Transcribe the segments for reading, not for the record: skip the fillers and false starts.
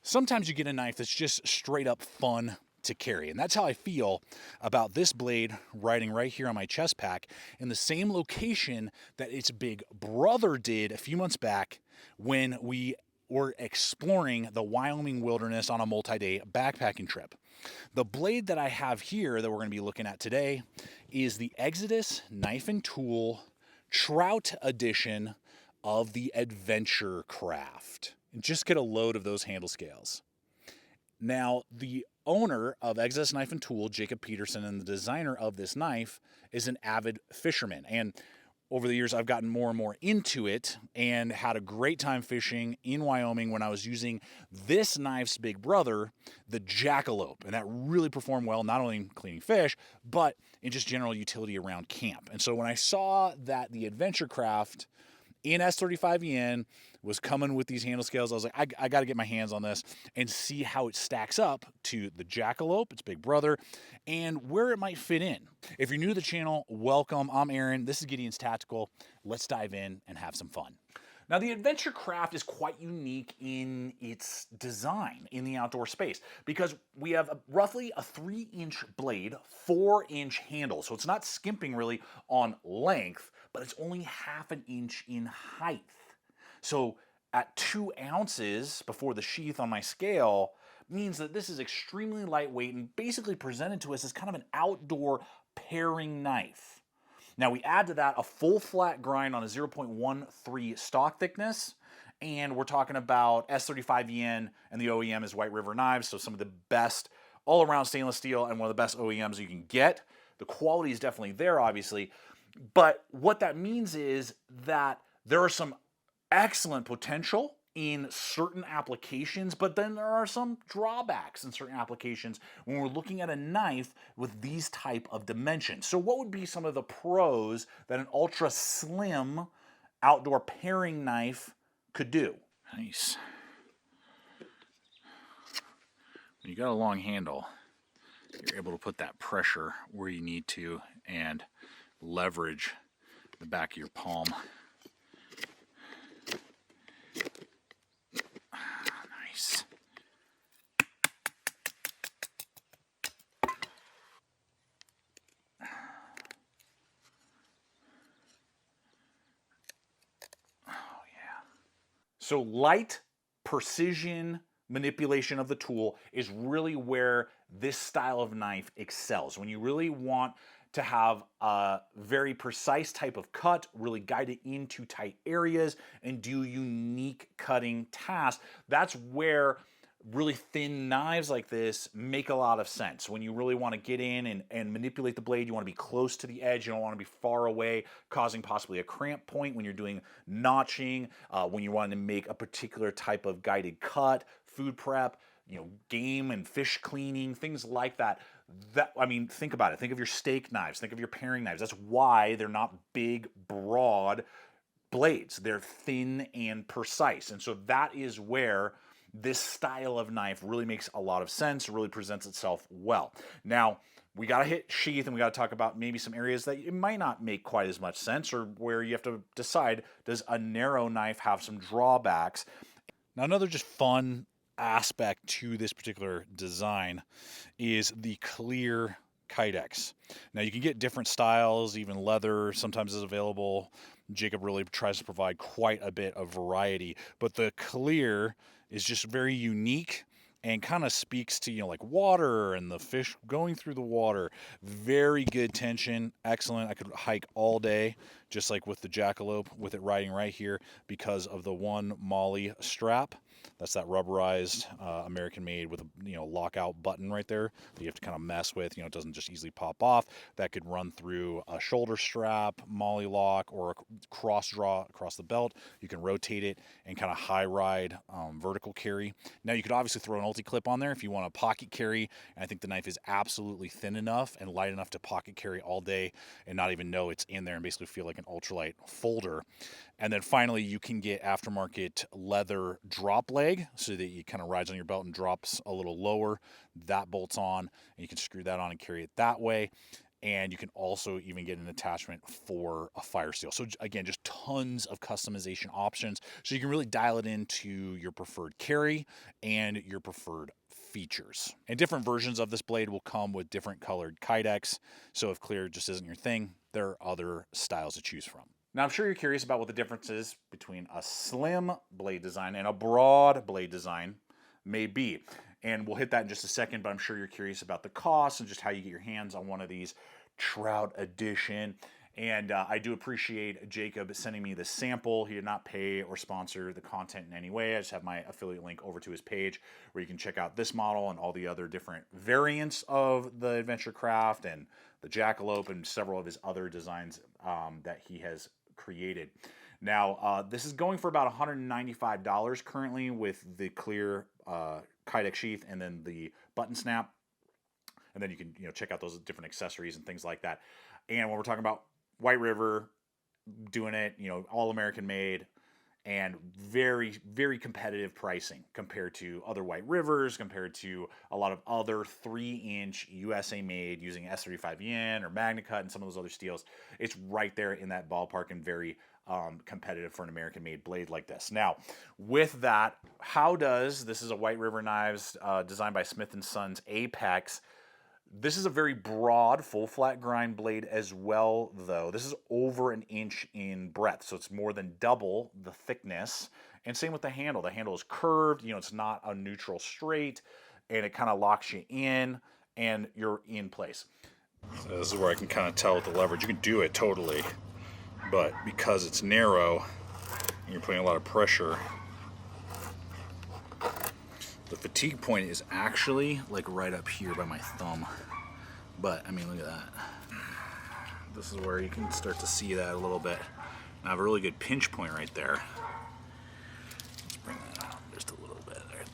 Sometimes you get a knife that's just straight up fun to carry. And that's how I feel about this blade riding right here on my chest pack in the same location that its big brother did a few months back when we were exploring the Wyoming wilderness on a multi-day backpacking trip. The blade that I have here that we're going to be looking at today is the Exodus Knife and Tool Trout Edition of the AdventureCraft. And just get a load of those handle scales. Now, the owner of Exodus Knife and Tool, Jacob Peterson, and the designer of this knife is an avid fisherman. And over the years, I've gotten more and more into it and had a great time fishing in Wyoming when I was using this knife's big brother, the Jackalope. And that really performed well, not only in cleaning fish, but in just general utility around camp. And so when I saw that the AdventureCraft in S35EN was coming with these handle scales, I was like, I got to get my hands on this and see how it stacks up to the Jackalope, its big brother, and where it might fit in. If you're new to the channel, welcome. I'm Aaron. This is Gideonstactical. Let's dive in and have some fun. Now, the AdventureCraft is quite unique in its design in the outdoor space because we have roughly a 3-inch blade, 4-inch handle. So it's not skimping really on length, but it's only half an inch in height. So at 2 ounces before the sheath on my scale means that this is extremely lightweight and basically presented to us as kind of an outdoor paring knife. Now we add to that a full flat grind on a 0.13 stock thickness, and we're talking about S35EN, and the OEM is White River Knives, so some of the best all-around stainless steel and one of the best OEMs you can get. The quality is definitely there, obviously, but what that means is that there are some excellent potential in certain applications, but then there are some drawbacks in certain applications when we're looking at a knife with these type of dimensions. So what would be some of the pros that an ultra slim outdoor paring knife could do? Nice. When you got a long handle, you're able to put that pressure where you need to and leverage the back of your palm. Nice. Oh, yeah. So light precision manipulation of the tool is really where this style of knife excels. When you really want to have a very precise type of cut, really guide it into tight areas and do unique cutting tasks, that's where really thin knives like this make a lot of sense. When you really want to get in and manipulate the blade, you want to be close to the edge, you don't want to be far away, causing possibly a cramp point when you're doing notching, when you want to make a particular type of guided cut, food prep, game and fish cleaning, things like that. I mean, think about it. Think of your steak knives. Think of your paring knives. That's why they're not big, broad blades. They're thin and precise. And so that is where this style of knife really makes a lot of sense, really presents itself well. Now, we got to hit sheath and we got to talk about maybe some areas that it might not make quite as much sense or where you have to decide, does a narrow knife have some drawbacks? Now, another just fun aspect to this particular design is the clear kydex. Now you can get different styles, even leather sometimes is available. Jacob really tries to provide quite a bit of variety, but the clear is just very unique and kind of speaks to, like water and the fish going through the water. Very good tension, excellent. I could hike all day, just like with the Jackalope, with it riding right here because of the one Molly strap. That's that rubberized American-made with a lockout button right there that you have to kind of mess with. It doesn't just easily pop off. That could run through a shoulder strap, Molly lock, or a cross draw across the belt. You can rotate it and kind of high ride vertical carry. Now you could obviously throw an ulti-clip on there if you want a pocket carry. And I think the knife is absolutely thin enough and light enough to pocket carry all day and not even know it's in there and basically feel like an ultralight folder. And then finally, you can get aftermarket leather drop leg so that it kind of rides on your belt and drops a little lower. That bolts on, and you can screw that on and carry it that way. And you can also even get an attachment for a fire steel. So again, just tons of customization options. So you can really dial it into your preferred carry and your preferred features. And different versions of this blade will come with different colored kydex. So if clear just isn't your thing, there are other styles to choose from. Now, I'm sure you're curious about what the difference is between a slim blade design and a broad blade design may be. And we'll hit that in just a second, but I'm sure you're curious about the cost and just how you get your hands on one of these Trout Edition. And I do appreciate Jacob sending me the sample. He did not pay or sponsor the content in any way. I just have my affiliate link over to his page where you can check out this model and all the other different variants of the AdventureCraft and the Jackalope and several of his other designs that he has created. Now, this is going for about $195 currently with the clear kydex sheath and then the button snap. And then you can check out those different accessories and things like that. And when we're talking about White River doing it, all American made and very, very competitive pricing compared to other White Rivers, compared to a lot of other 3-inch USA made using S35N or MagnaCut and some of those other steels. It's right there in that ballpark and very competitive for an American made blade like this. Now, with that, this is a White River Knives designed by Smith & Sons Apex. This is a very broad, full flat grind blade as well, though. This is over 1 inch in breadth, so it's more than double the thickness. And same with the handle. The handle is curved, it's not a neutral straight, and it kind of locks you in, and you're in place. So this is where I can kind of tell with the leverage. You can do it totally, but because it's narrow, and you're putting a lot of pressure, the fatigue point is actually like right up here by my thumb. But I mean, look at that. This is where you can start to see that a little bit. And I have a really good pinch point right there. Let's bring that out just a little bit right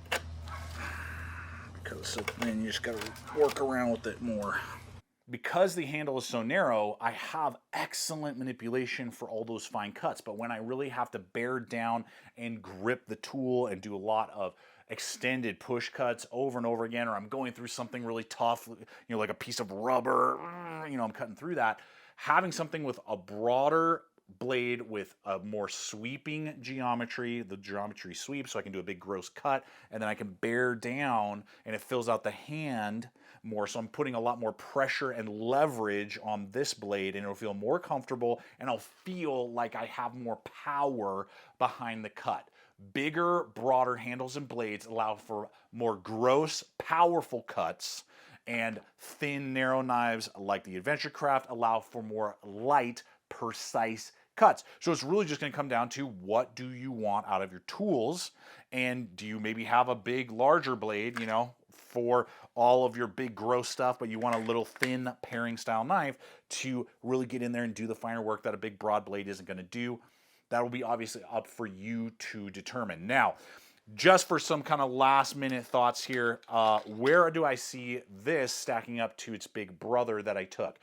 there. Because then you just gotta work around with it more. Because the handle is so narrow, I have excellent manipulation for all those fine cuts. But when I really have to bear down and grip the tool and do a lot of extended push cuts over and over again, or I'm going through something really tough, like a piece of rubber, I'm cutting through that, having something with a broader blade with a more sweeping geometry, the geometry sweep, so I can do a big gross cut, and then I can bear down and it fills out the hand more. So I'm putting a lot more pressure and leverage on this blade, and it'll feel more comfortable, and I'll feel like I have more power behind the cut. Bigger, broader handles and blades allow for more gross, powerful cuts, and thin, narrow knives like the AdventureCraft allow for more light, precise cuts. So it's really just going to come down to what do you want out of your tools, and do you maybe have a big, larger blade, for all of your big gross stuff, but you want a little thin paring style knife to really get in there and do the finer work that a big broad blade isn't going to do. That will be obviously up for you to determine. Now, just for some kind of last minute thoughts here, where do I see this stacking up to its big brother that I took?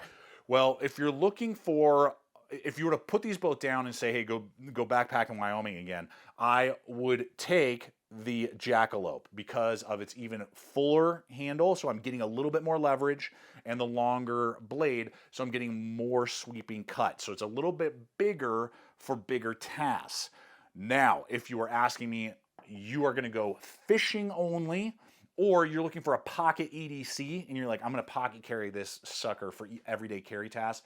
Well, if you were to put these both down and say, hey, go backpack in Wyoming again, I would take the Jackalope because of its even fuller handle, so I'm getting a little bit more leverage, and the longer blade, so I'm getting more sweeping cut. So it's a little bit bigger for bigger tasks. Now, if you are asking me, you are going to go fishing only, or you're looking for a pocket EDC, and you're like, I'm going to pocket carry this sucker for everyday carry tasks,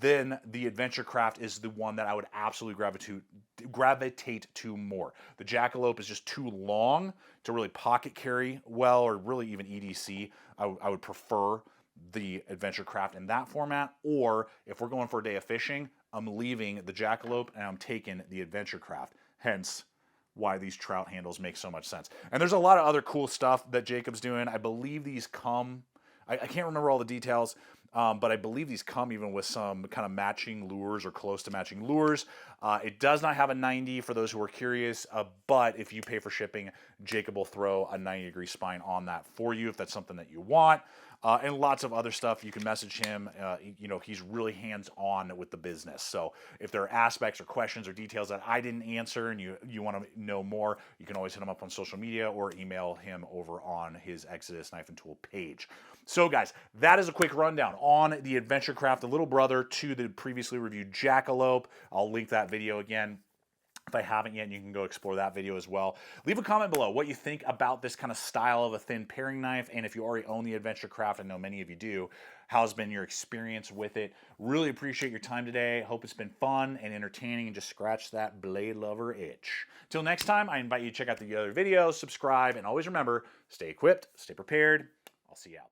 then the AdventureCraft is the one that I would absolutely gravitate to more. The Jackalope is just too long to really pocket carry well, or really even EDC. I would prefer the AdventureCraft in that format, or if we're going for a day of fishing, I'm leaving the Jackalope and I'm taking the AdventureCraft. Hence why these trout handles make so much sense. And there's a lot of other cool stuff that Jacob's doing. I believe these come, I can't remember all the details, but I believe these come even with some kind of matching lures or close to matching lures. It does not have a 90 for those who are curious, but if you pay for shipping, Jacob will throw a 90-degree spine on that for you if that's something that you want. And lots of other stuff. You can message him. He's really hands-on with the business. So if there are aspects or questions or details that I didn't answer and you want to know more, you can always hit him up on social media or email him over on his Exodus Knife and Tool page. So guys, that is a quick rundown on the AdventureCraft, the little brother to the previously reviewed Jackalope. I'll link that video again. If I haven't yet, you can go explore that video as well. Leave a comment below what you think about this kind of style of a thin paring knife, and if you already own the AdventureCraft, I know many of you do, how's been your experience with it? Really appreciate your time today. Hope it's been fun and entertaining and just scratch that blade lover itch. Till next time, I invite you to check out the other videos, subscribe, and always remember, stay equipped, stay prepared. I'll see you out there.